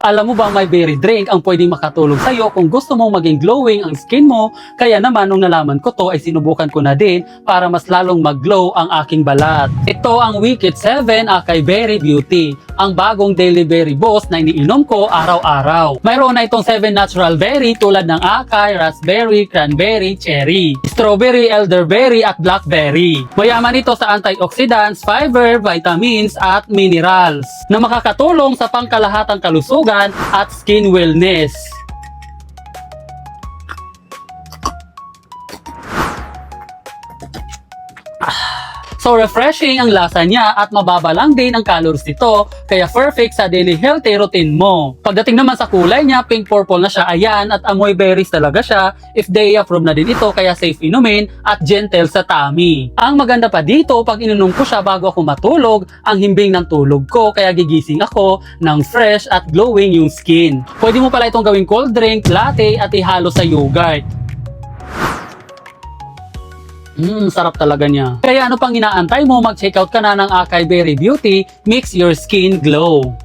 Alam mo ba may berry drink ang pwedeng makatulong sa'yo kung gusto mong maging glowing ang skin mo? Kaya naman nung nalaman ko to ay sinubukan ko na din para mas lalong mag-glow ang aking balat. Ito ang Wicked 7 Acai Berry Beauty, ang bagong daily berry boost na iniinom ko araw-araw. Mayroon na itong 7 natural berry tulad ng acai, raspberry, cranberry, cherry, strawberry, elderberry at blackberry. Mayaman ito sa antioxidants, fiber, vitamins at minerals na makakatulong sa pangkalahatang kalusugan at skin wellness. So refreshing ang lasa niya at mababa lang din ang calories nito, kaya perfect sa daily healthy routine mo. Pagdating naman sa kulay niya, pink purple na siya, ayan, at amoy berries talaga siya. FDA approved na din ito, kaya safe inumin at gentle sa tummy. Ang maganda pa dito, pag ininom ko siya bago ako matulog, ang himbing ng tulog ko, kaya gigising ako ng fresh at glowing yung skin. Pwede mo pala itong gawing cold drink, latte at ihalo sa yogurt. Sarap talaga niya. Kaya ano pang inaantay mo, mag-check out ka na ng Acai Berry Beauty, mix your skin glow.